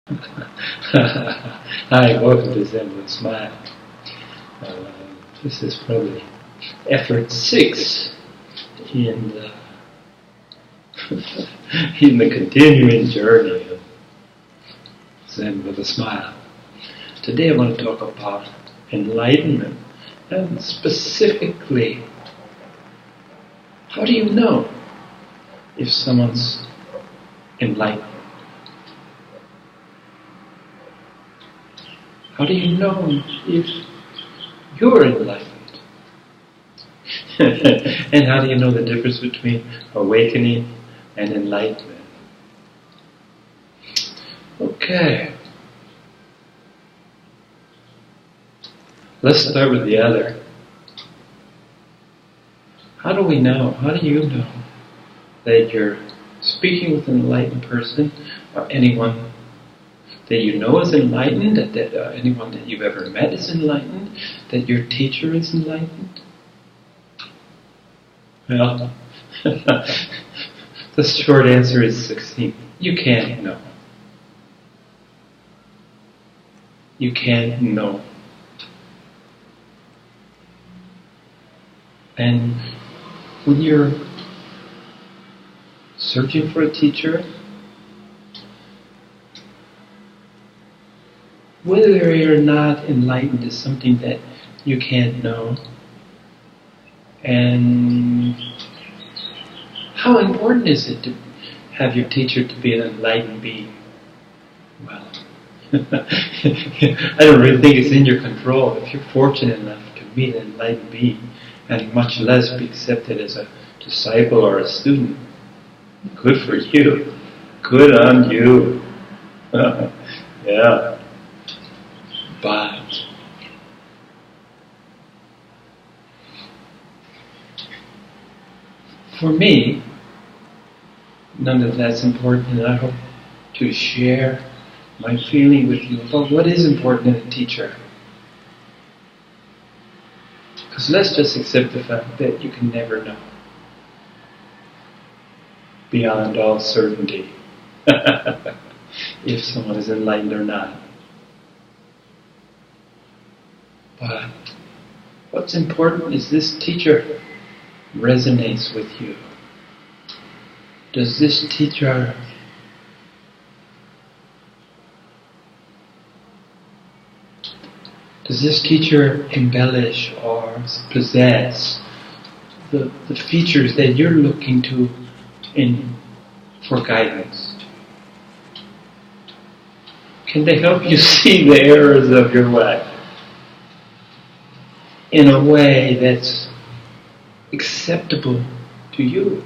Hi, welcome to Zen with Smile. This is probably effort 6 in the, in the continuing journey of Zen with a Smile. Today I want to talk about enlightenment, and specifically, how do you know if someone's enlightened? How do you know if you're enlightened? And how do you know the difference between awakening and enlightenment? Okay. Let's start with the other. How do we know? How do you know that you're speaking with an enlightened person or anyone that you know is enlightened, that anyone that you've ever met is enlightened, that your teacher is enlightened? Well, the short answer is succinct. You can't know. You can't know. And when you're searching for a teacher, whether you're not enlightened is something that you can't know. And how important is it to have your teacher to be an enlightened being? Well, I don't really think it's in your control. If you're fortunate enough to meet an enlightened being, and much less be accepted as a disciple or a student, good for you. Good on you. Yeah. But for me, none of that's important, and I hope to share my feeling with you about what is important in a teacher. Because let's just accept the fact that you can never know beyond all certainty if someone is enlightened or not. But what's important is this teacher resonates with you. Does this teacher embellish or possess the features that you're looking to for guidance? Can they help you see the errors of your way in a way that's acceptable to you?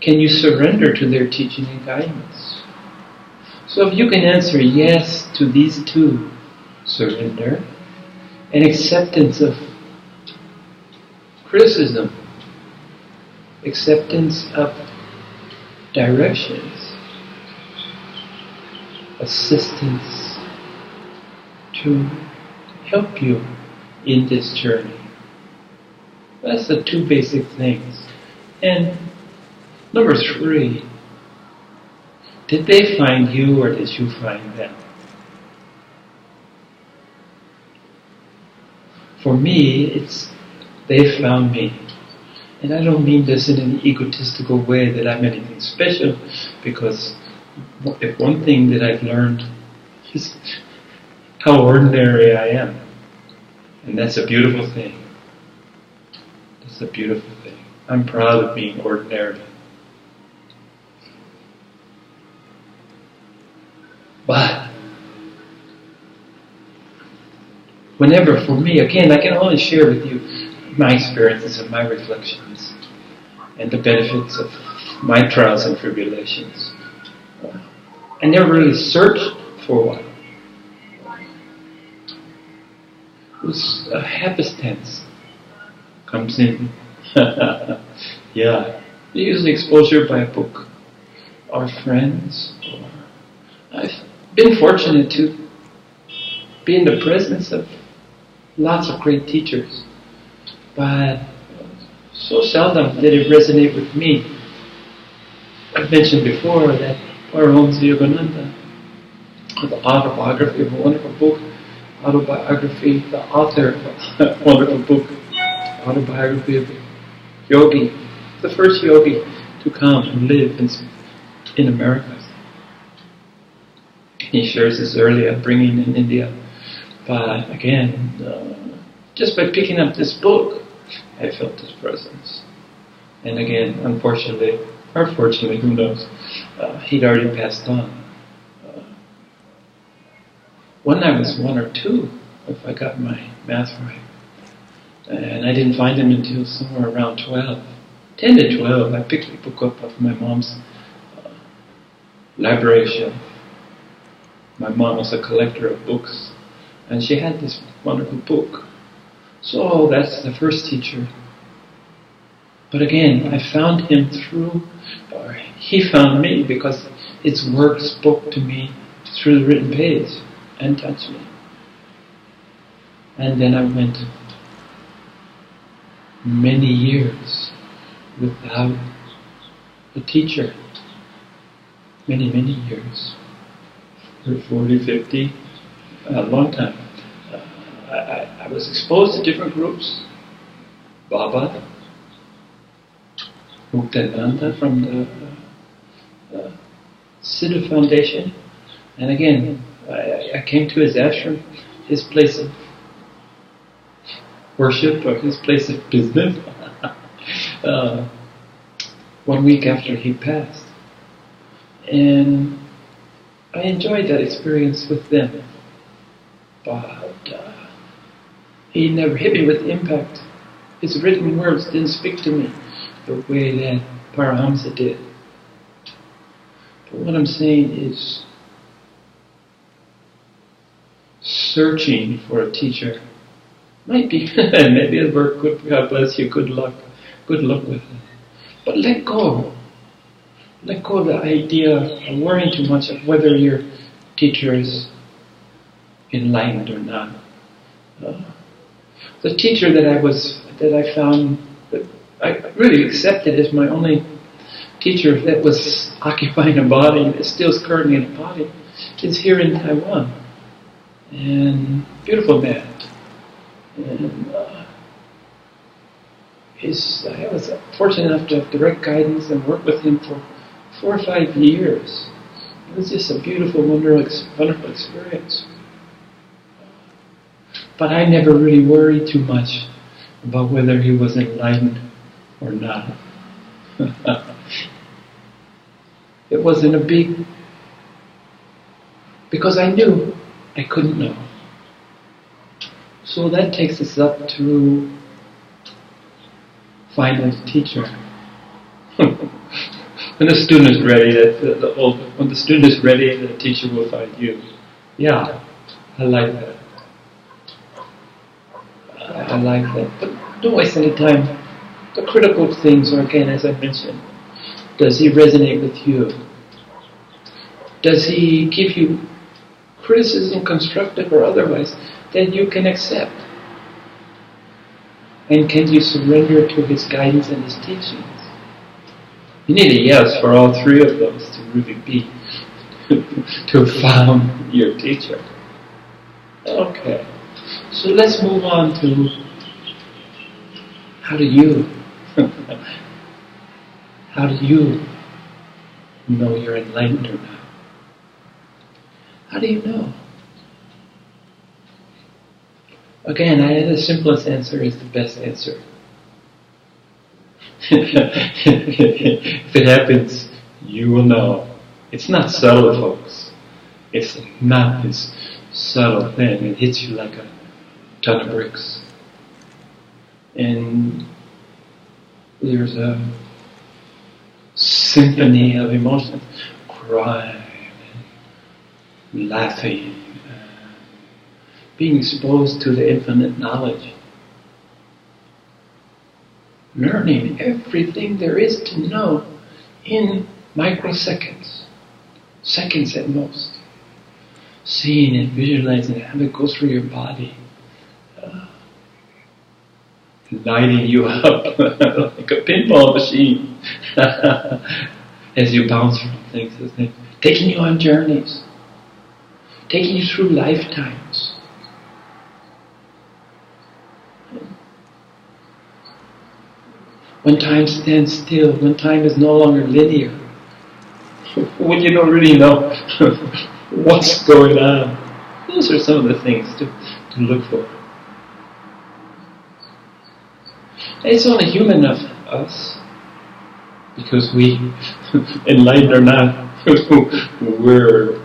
Can you surrender to their teaching and guidance? So if you can answer yes to these two, surrender and acceptance of criticism, acceptance of directions, assistance to help you in this journey. That's the two basic things. And number 3, did they find you or did you find them? For me, it's they found me. And I don't mean this in an egotistical way that I'm anything special, because if one thing that I've learned is how ordinary I am. And that's a beautiful thing. That's a beautiful thing. I'm proud of being ordinary. But whenever, for me, again, I can only share with you my experiences and my reflections and the benefits of my trials and tribulations. I never really searched for one. It was a happenstance comes in. Yeah. Usually exposure by a book or friends. I've been fortunate to be in the presence of lots of great teachers, but so seldom did it resonate with me. I've mentioned before that Paramahamsa Yogananda the autobiography of a wonderful book, autobiography, the author of a wonderful book, autobiography of a yogi, the first yogi to come and live in America. He shares his early upbringing in India, but again, just by picking up this book, I felt his presence. And again, unfortunately, or fortunately, who knows, he'd already passed on. When I was 1 or 2, if I got my math right, and I didn't find him until somewhere around 12. 10 to 12, I picked the book up off my mom's library shelf. My mom was a collector of books, and she had this wonderful book. So that's the first teacher. But again, I found him or he found me because his work spoke to me through the written page and touched me. And then I went many years without a teacher. Many, many years. 40, 50, a long time. I was exposed to different groups. Baba, Muktananda from the Siddha Foundation. And again, I came to his ashram, his place of worship or his place of business, 1 week after he passed. And I enjoyed that experience with them. But he never hit me with impact. His written words didn't speak to me the way that Paramahamsa did. But what I'm saying is, searching for a teacher might be, maybe it'll work good, God bless you, good luck with it. But let go. Let go of the idea of worrying too much of whether your teacher is enlightened or not. The teacher that I found, that I really accepted as my only teacher that was occupying a body, that still is currently in a body, is here in Taiwan. And beautiful man. And I was fortunate enough to have direct guidance and work with him for 4 or 5 years. It was just a beautiful, wonderful experience. But I never really worried too much about whether he was enlightened or not. It wasn't a big... because I knew I couldn't know. So that takes us up to finding a teacher. When the student is ready, when the student is ready, the teacher will find you. Yeah, I like that. I like that. But don't waste any time. The critical things are, again, as I mentioned, does he resonate with you? Does he give you criticism, constructive or otherwise, that you can accept? And can you surrender to his guidance and his teachings? You need a yes for all 3 of those to really be, to have found your teacher. Okay, so let's move on to how do you know you're enlightened or not? How do you know? Again, the simplest answer is the best answer. If it happens, you will know. It's not subtle, folks. It's not this subtle thing. It hits you like a ton of bricks. And there's a symphony of emotions. Crying, laughing, being exposed to the infinite knowledge. Learning everything there is to know in microseconds, seconds at most. Seeing it, visualizing it, have it go through your body, lighting you up like a pinball machine as you bounce from things, taking you on journeys. taking you through lifetimes. When time stands still, when time is no longer linear, when you don't really know what's going on, those are some of the things to look for. And it's only human of us, because we, enlightened or not, we're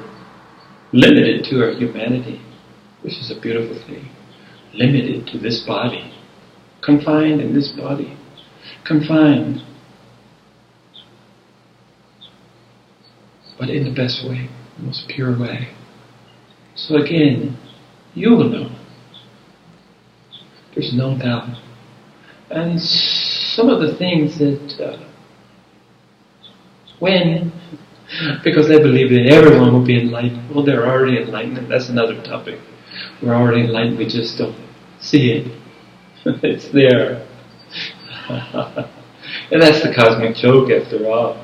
limited to our humanity, which is a beautiful thing. Limited to this body, confined in this body, confined, but in the best way, the most pure way. So again, you will know. There's no doubt. And some of the things that because they believe that everyone will be enlightened. Well, they're already enlightened, and that's another topic. We're already enlightened, we just don't see it. It's there. And that's the cosmic joke after all.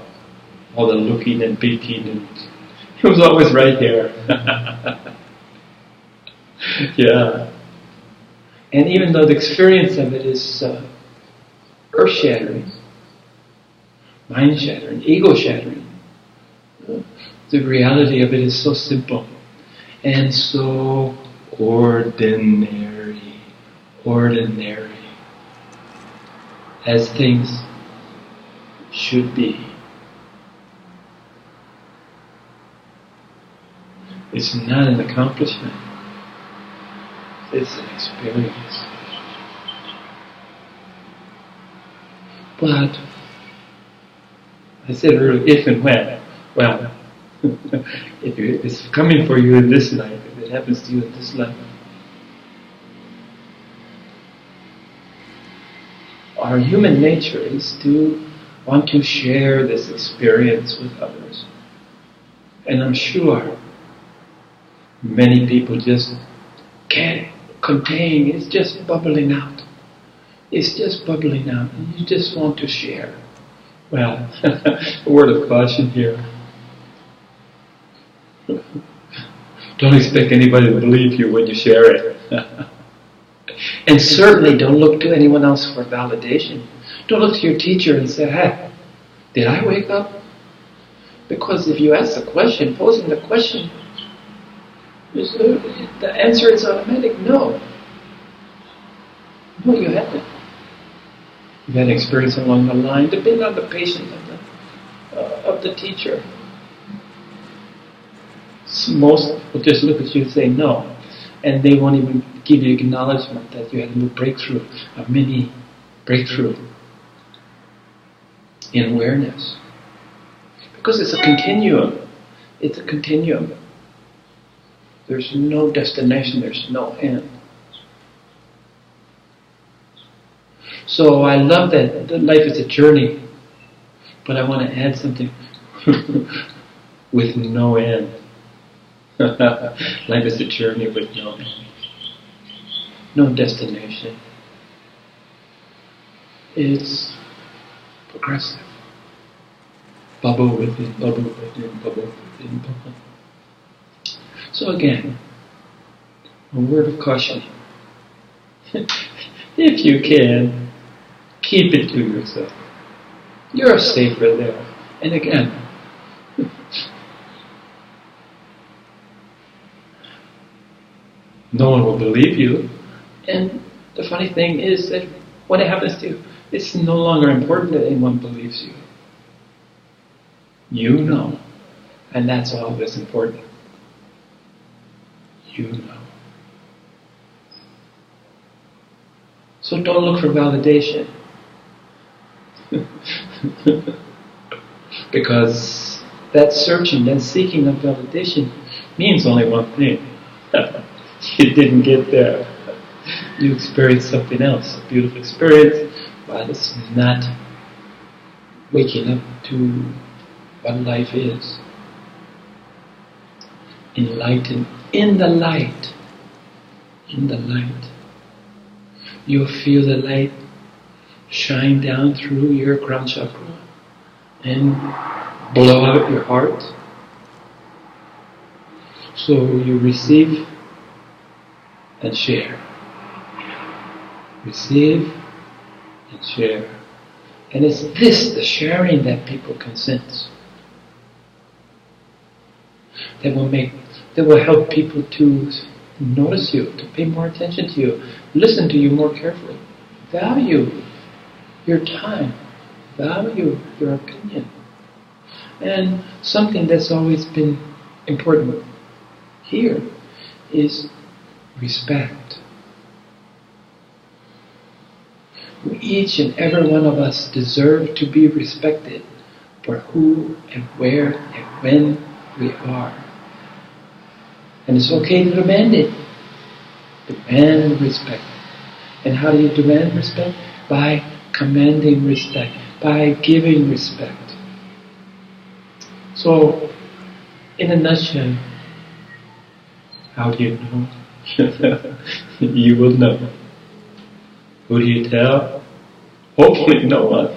All the looking and peeking, and it was always right here. Yeah. And even though the experience of it is earth-shattering, mind-shattering, ego-shattering, the reality of it is so simple and so ordinary, as things should be. It's not an accomplishment, it's an experience. But I said earlier, if and when. Well, if it's coming for you in this life, if it happens to you in this life, our human nature is to want to share this experience with others. And I'm sure many people just can't contain, it's just bubbling out. It's just bubbling out, and you just want to share. Well, a word of caution here. Don't expect anybody to believe you when you share it. And certainly don't look to anyone else for validation. Don't look to your teacher and say, hey, did I wake up? Because if you ask the question, posing the question, the answer is automatic, no. No, you haven't. You've had experience along the line, depending on the patience of the teacher. Most will just look at you and say no, and they won't even give you acknowledgement that you had a new breakthrough, a mini breakthrough in awareness. Because it's a continuum. It's a continuum. There's no destination, there's no end. So I love that life is a journey, but I want to add something with no end. Life is a journey with no end. No destination. It's progressive. Bubble within, bubble within, bubble within, bubble. So again, a word of caution. If you can, keep it to yourself. You're safer there. And again, no one will believe you. And the funny thing is that when it happens to you, it's no longer important that anyone believes you. You know. And that's all that's important. You know. So don't look for validation. Because that searching, that seeking of validation means only one thing. You didn't get there. You experienced something else, a beautiful experience, but it's not waking up to what life is. Enlightened, in the light. In the light. You'll feel the light shine down through your crown chakra and blow out your heart. So you receive and share. Receive and share. And it's this, the sharing, that people can sense. That will help people to notice you, to pay more attention to you, listen to you more carefully, value your time, value your opinion. And something that's always been important here is respect. Each and every one of us deserve to be respected for who and where and when we are. And it's okay to demand it. Demand respect. And how do you demand respect? By commanding respect, by giving respect. So, in a nutshell, how do you know? You will know. Who do you tell? Hopefully no one.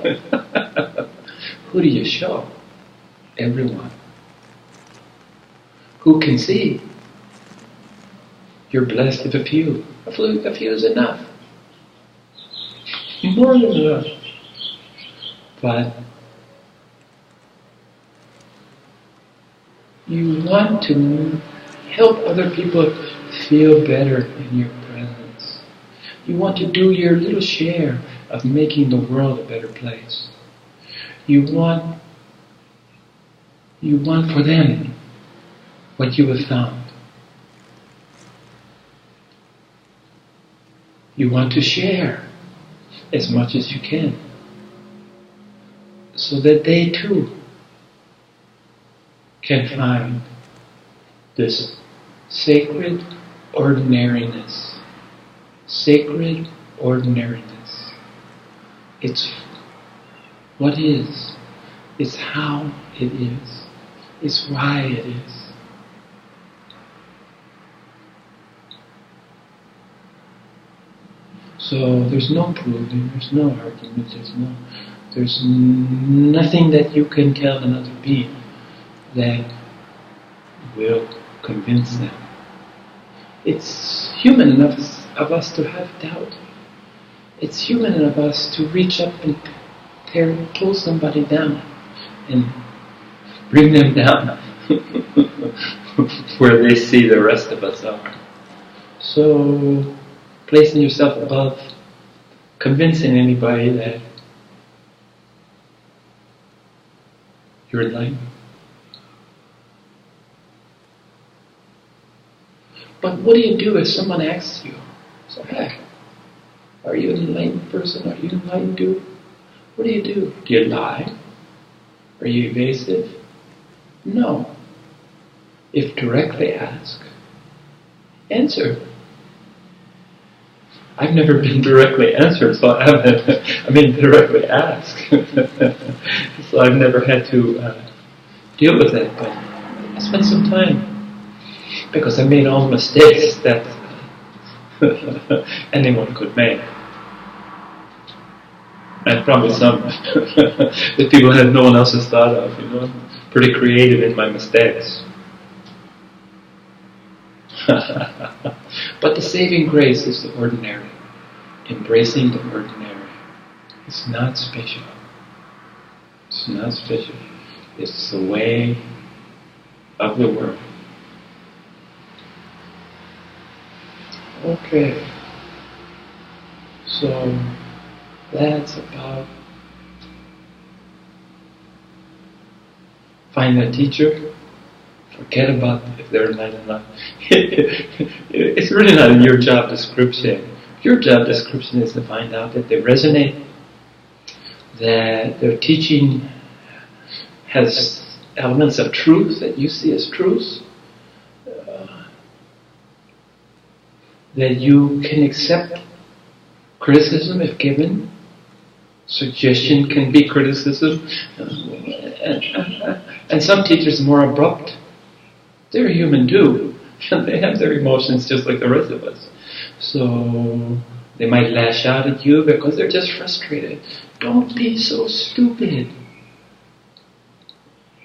Who do you show? Everyone. Who can see? You're blessed if a few. A few is enough. More than enough. But you want to help other people feel better in your presence. You want to do your little share of making the world a better place. You want for them what you have found. You want to share as much as you can, so that they too can find this sacred ordinariness. Sacred ordinariness. It's what is. It's how it is. It's why it is. So there's no proving, there's no argument, there's nothing that you can tell another being that will convince them. It's human enough of us to have doubt. It's human enough of us to reach up and pull somebody down and bring them down where they see the rest of us are. So, placing yourself above convincing anybody that you're enlightened. But what do you do if someone asks you, so, hey, are you an enlightened person? Are you enlightened dude? What do? Do you lie? Are you evasive? No. If directly asked, answer. I've never been directly answered, so directly asked. So I've never had to deal with that, but I spent some time because I made all the mistakes that anyone could make. And probably some that people had no one else has thought of, Pretty creative in my mistakes. But the saving grace is the ordinary. Embracing the ordinary. It's not special. It's not special. It's the way of the world. Okay. So that's about find a teacher. Forget about if they're enlightened or not. It's really not in your job description. Your job description is to find out that they resonate, that their teaching has elements of truth that you see as truths, that you can accept criticism if given. Suggestion can be criticism. And some teachers are more abrupt. They're human too. They have their emotions just like the rest of us. So they might lash out at you because they're just frustrated. Don't be so stupid.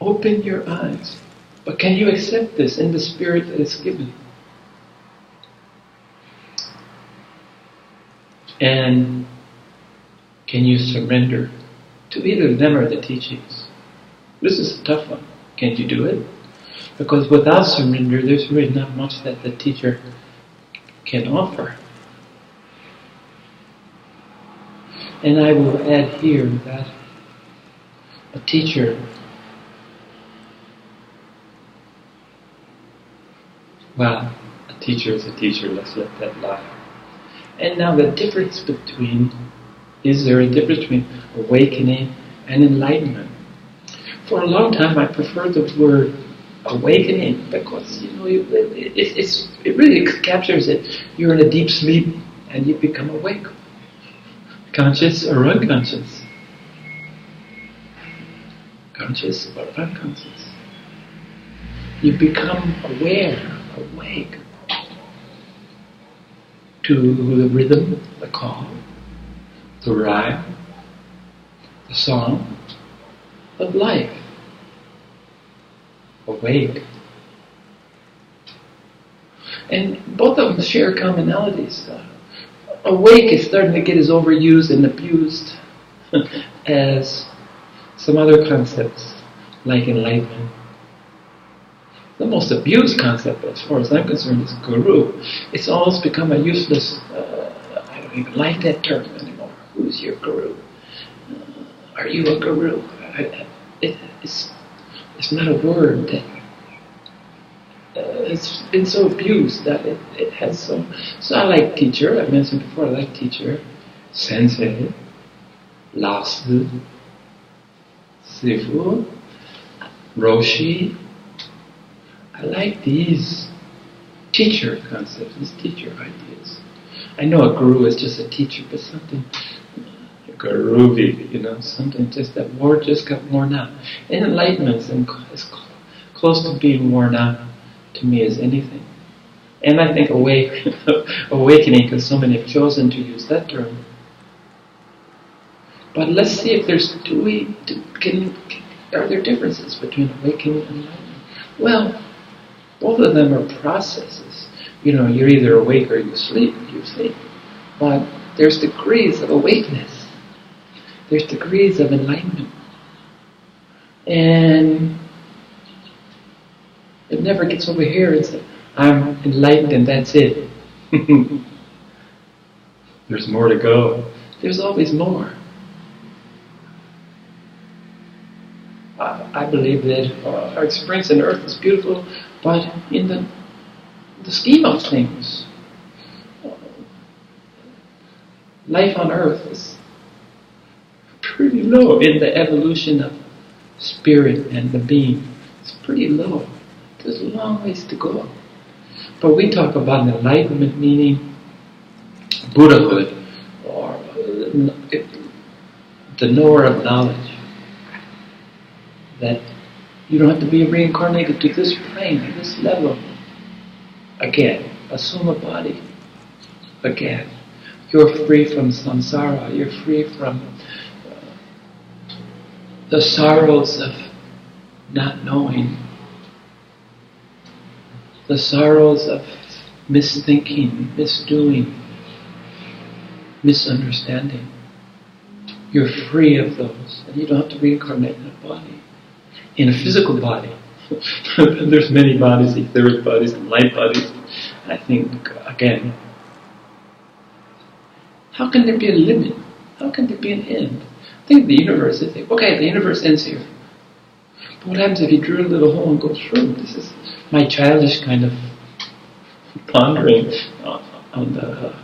Open your eyes. But can you accept this in the spirit that it's given? And can you surrender to either them or the teachings? This is a tough one. Can you do it? Because without surrender, there's really not much that the teacher can offer. And I will add here that a teacher, well, a teacher is a teacher, let's let that lie. And now the difference between, is there a difference between awakening and enlightenment? For a long time I preferred the word awakening because, it really captures it. You're in a deep sleep and you become awake. Conscious or unconscious. Conscious or unconscious. You become aware, awake to the rhythm, the call, the rhyme, the song of life. Awake. And both of them share commonalities. Awake is starting to get as overused and abused as some other concepts like enlightenment. The most abused concept, as far as I'm concerned, is guru. It's almost become a useless, I don't even like that term anymore. Who's your guru? Are you a guru? It's not a word that it's been so abused that it has so... So I like teacher, I mentioned before, I like teacher, sensei, laosi, sifu, roshi. I like these teacher concepts, these teacher ideas. I know a guru is just a teacher, but something guru-y, something just that word just got worn out. And enlightenment is close to being worn out to me as anything. And I think awakening, because so many have chosen to use that term. But let's see if are there differences between awakening and enlightenment? Well, both of them are processes. You're either awake or you sleep. But there's degrees of awakeness. There's degrees of enlightenment. And it never gets over here and says, I'm enlightened and that's it. There's more to go. There's always more. I believe that our experience on earth is beautiful, but in the scheme of things, life on earth is pretty low in the evolution of spirit and the being. It's pretty low. There's a long ways to go. But we talk about enlightenment meaning Buddhahood, or the knower of knowledge. That you don't have to be reincarnated to this plane, to this level. Again, assume a body. Again, you're free from samsara. You're free from the sorrows of not knowing, the sorrows of misthinking, misdoing, misunderstanding. You're free of those, and you don't have to reincarnate in a body. In a physical body. There's many bodies, etheric bodies and light bodies. I think, again, how can there be a limit? How can there be an end? Think of the universe. You think, okay, the universe ends here. But what happens if you drill a little hole and go through? This is my childish kind of pondering on the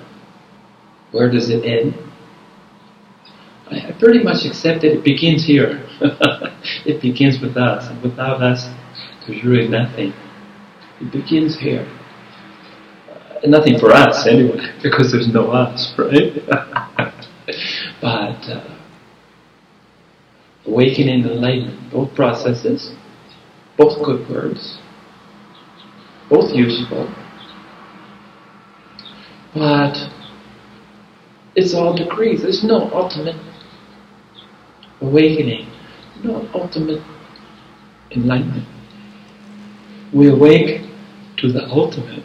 where does it end? I pretty much accept that it begins here. It begins with us, and without us, there's really nothing. It begins here. Nothing for us, anyway, because there's no us, right? But awakening and enlightenment, both processes, both good words, both useful, but it's all degrees. There's no ultimate awakening, no ultimate enlightenment. We awake to the ultimate,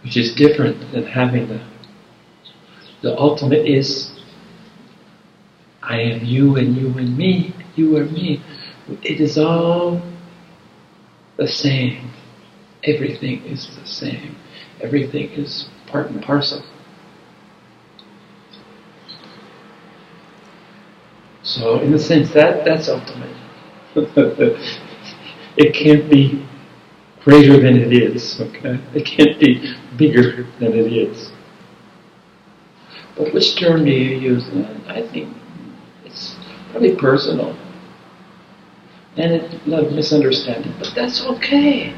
which is different than having the ultimate is I am you and you and me, you are me. It is all the same. Everything is the same. Everything is part and parcel. So in a sense that's ultimate. It can't be greater than it is, okay? It can't be bigger than it is. But which term do you use? I think it's probably personal. And a lot of misunderstanding, but that's okay.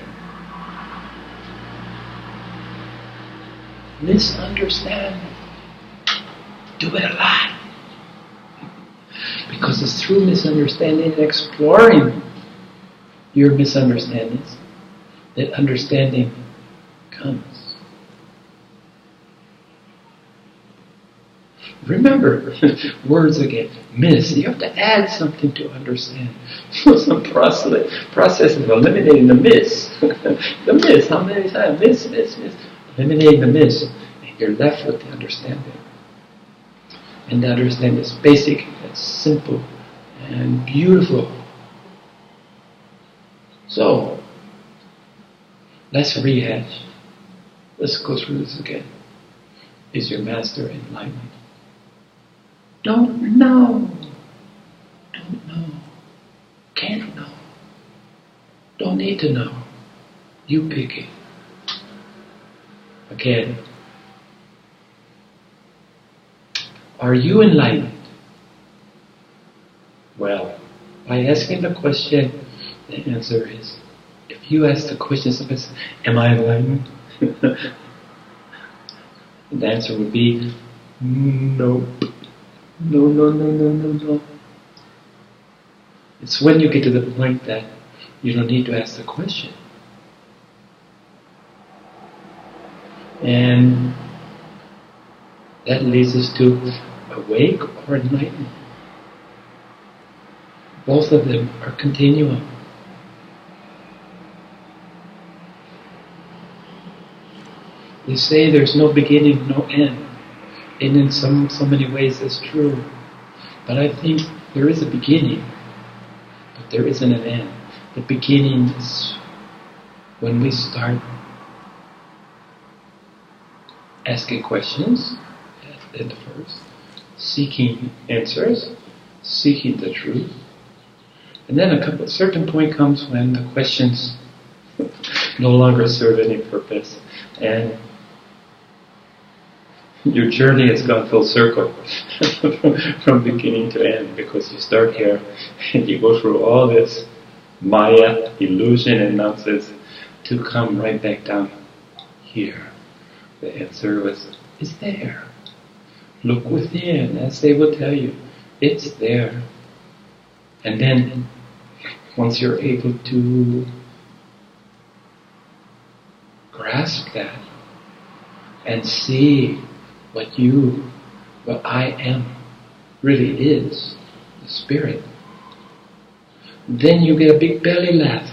Misunderstand. Do it a lot. Because it's through misunderstanding and exploring your misunderstandings that understanding comes. Remember, words again, miss. You have to add something to understand. Some process of eliminating the miss. The miss, how many times? Miss. Eliminating the miss. And you're left with the understanding. And the understanding is basic, it's simple, and beautiful. So, let's rehash. Let's go through this again. Is your master enlightened? Don't know. Can't know. Don't need to know. You pick it. Again. Are you enlightened? Well, by asking the question, the answer is, if you ask the question, somebody says, am I enlightened? The answer would be, nope. No. It's when you get to the point that you don't need to ask the question. And that leads us to awake or enlightened. Both of them are continuum. They say there's no beginning, no end. And in so many ways that's true. But I think there is a beginning, but there isn't an end. The beginning is when we start asking questions at the first, seeking answers, seeking the truth. And then a certain point comes when the questions no longer serve any purpose, and your journey has gone full circle from beginning to end, because you start here and you go through all this Maya, illusion and nonsense to come right back down here. The answer is there. Look within, as they will tell you. It's there. And then, once you're able to grasp that and see what I am really is, the spirit, then you get a big belly laugh.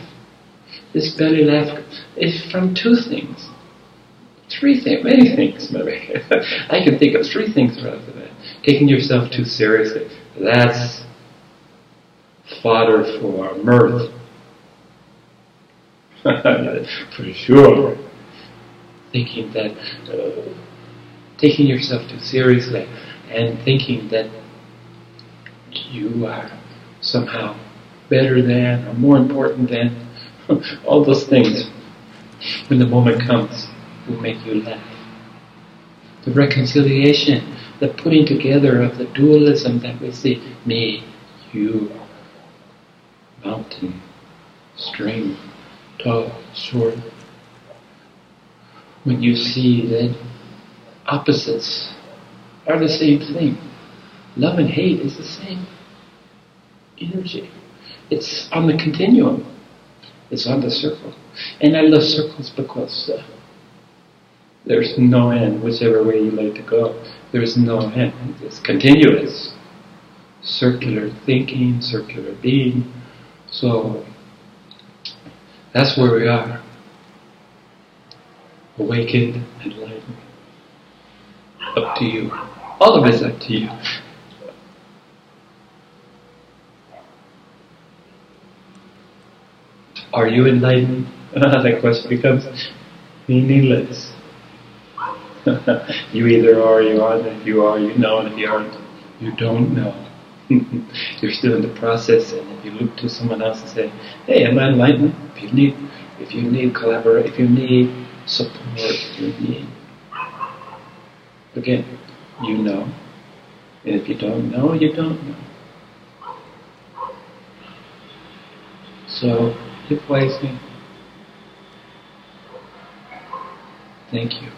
This belly laugh is from two things. Many things maybe. I can think of three things right off the bat. Taking yourself too seriously. That's fodder for mirth. For sure. Thinking that, taking yourself too seriously and thinking that you are somehow better than or more important than, all those things, when the moment comes, will make you laugh. The reconciliation, the putting together of the dualism that we see, me, you, mountain, stream, tall, short. When you see that opposites are the same thing. Love and hate is the same energy. It's on the continuum. It's on the circle. And I love circles because there's no end, whichever way you like to go. There's no end. It's continuous. Circular thinking, circular being. So that's where we are. awakened, enlightened. Up to you. All of it's up to you. Are you enlightened? The question becomes meaningless. You either are or you aren't. If you are, you know, and if you aren't, you don't know. You're still in the process, and if you look to someone else and say, "Hey, am I enlightened?" If you need collaboration, if you need support, if you need, again, you know, and if you don't know, you don't know. So live wisely. Thank you.